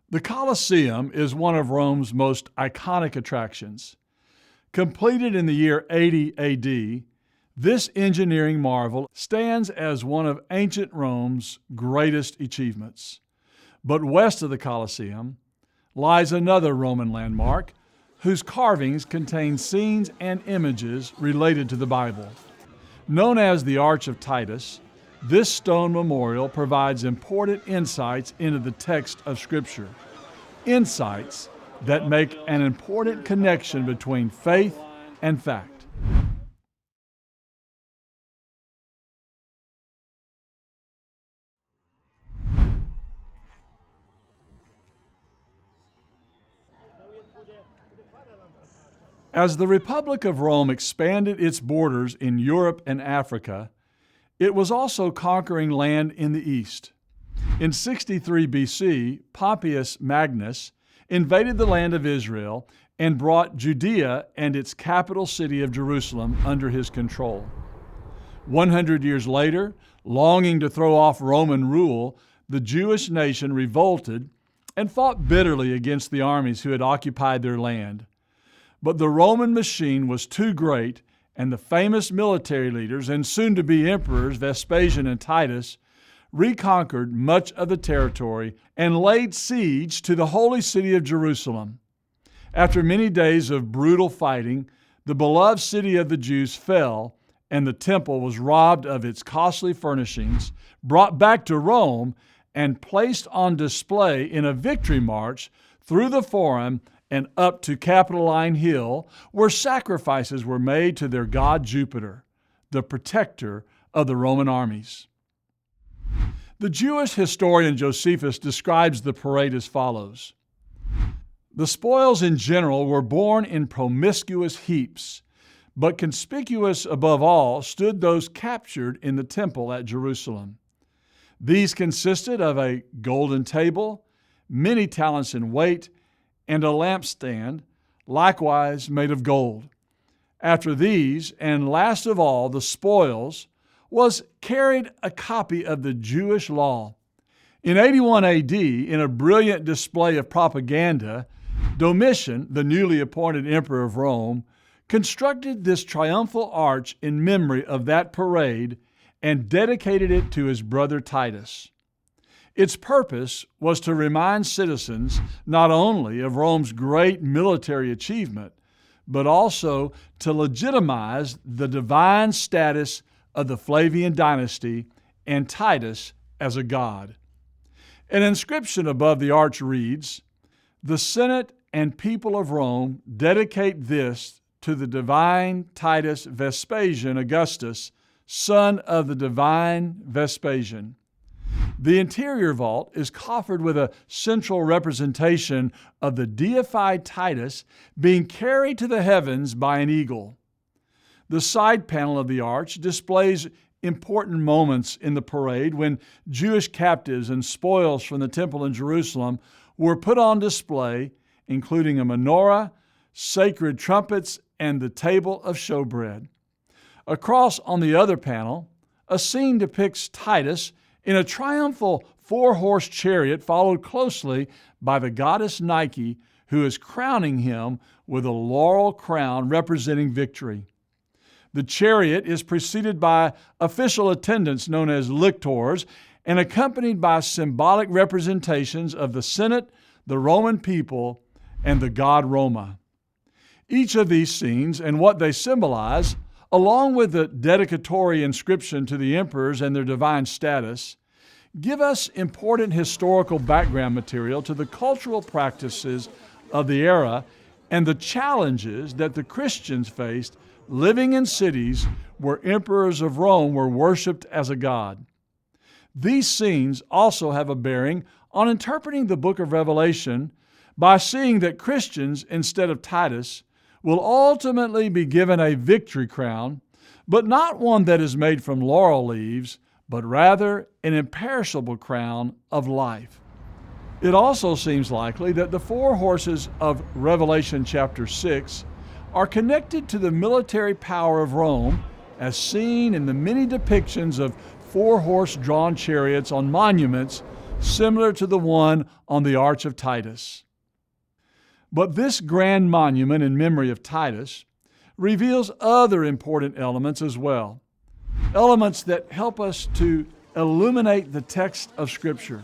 The Colosseum is one of Rome's most iconic attractions. Completed in the year 80 AD, this engineering marvel stands as one of ancient Rome's greatest achievements. But west of the Colosseum lies another Roman landmark whose carvings contain scenes and images related to the Bible. Known as the Arch of Titus, this stone memorial provides important insights into the text of Scripture, insights that make an important connection between faith and fact. As the Republic of Rome expanded its borders in Europe and Africa, it was also conquering land in the east. In 63 BC, Pompeius Magnus invaded the land of Israel and brought Judea and its capital city of Jerusalem under his control. 100 years later, longing to throw off Roman rule, the Jewish nation revolted and fought bitterly against the armies who had occupied their land. But the Roman machine was too great, and the famous military leaders and soon-to-be emperors Vespasian and Titus reconquered much of the territory and laid siege to the holy city of Jerusalem. After many days of brutal fighting, the beloved city of the Jews fell, and the temple was robbed of its costly furnishings, brought back to Rome, and placed on display in a victory march through the Forum and up to Capitoline Hill, where sacrifices were made to their god Jupiter, the protector of the Roman armies. The Jewish historian Josephus describes the parade as follows. The spoils in general were borne in promiscuous heaps, but conspicuous above all stood those captured in the temple at Jerusalem. These consisted of a golden table, many talents in weight, and a lampstand, likewise made of gold. After these, and last of all, the spoils, was carried a copy of the Jewish law. In 81 AD, in a brilliant display of propaganda, Domitian, the newly appointed emperor of Rome, constructed this triumphal arch in memory of that parade and dedicated it to his brother Titus. Its purpose was to remind citizens not only of Rome's great military achievement, but also to legitimize the divine status of the Flavian dynasty and Titus as a god. An inscription above the arch reads, "The Senate and people of Rome dedicate this to the divine Titus Vespasian Augustus, son of the divine Vespasian." The interior vault is coffered with a central representation of the deified Titus being carried to the heavens by an eagle. The side panel of the arch displays important moments in the parade when Jewish captives and spoils from the temple in Jerusalem were put on display, including a menorah, sacred trumpets, and the table of showbread. Across on the other panel, a scene depicts Titus in a triumphal four-horse chariot followed closely by the goddess Nike, who is crowning him with a laurel crown representing victory. The chariot is preceded by official attendants known as lictors and accompanied by symbolic representations of the Senate, the Roman people, and the god Roma. Each of these scenes and what they symbolize, along with the dedicatory inscription to the emperors and their divine status, give us important historical background material to the cultural practices of the era and the challenges that the Christians faced living in cities where emperors of Rome were worshipped as a god. These scenes also have a bearing on interpreting the book of Revelation by seeing that Christians, instead of Titus, will ultimately be given a victory crown, but not one that is made from laurel leaves, but rather an imperishable crown of life. It also seems likely that the four horses of Revelation chapter 6 are connected to the military power of Rome as seen in the many depictions of four-horse-drawn chariots on monuments similar to the one on the Arch of Titus. But this grand monument in memory of Titus reveals other important elements as well, elements that help us to illuminate the text of Scripture.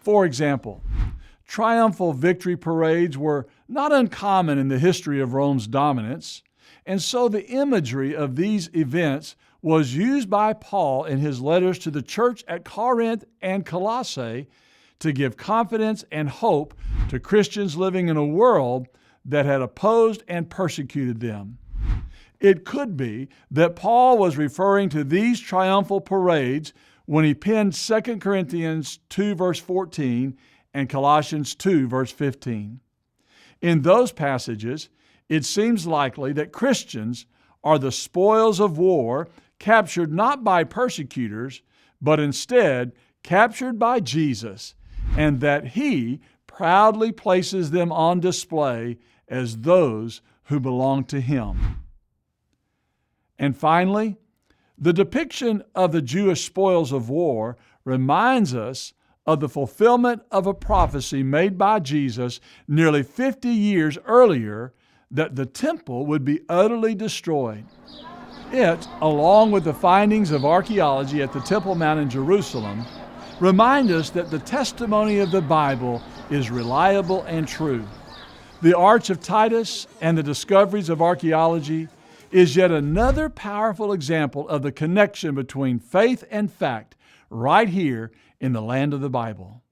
For example, triumphal victory parades were not uncommon in the history of Rome's dominance, and so the imagery of these events was used by Paul in his letters to the church at Corinth and Colossae to give confidence and hope to Christians living in a world that had opposed and persecuted them. It could be that Paul was referring to these triumphal parades when he penned 2 Corinthians 2 verse 14 and Colossians 2 verse 15. In those passages, it seems likely that Christians are the spoils of war captured not by persecutors, but instead captured by Jesus, and that He proudly places them on display as those who belong to Him. And finally, the depiction of the Jewish spoils of war reminds us of the fulfillment of a prophecy made by Jesus nearly 50 years earlier that the temple would be utterly destroyed. It, along with the findings of archaeology at the Temple Mount in Jerusalem, remind us that the testimony of the Bible is reliable and true. The Arch of Titus and the discoveries of archaeology is yet another powerful example of the connection between faith and fact right here in the land of the Bible.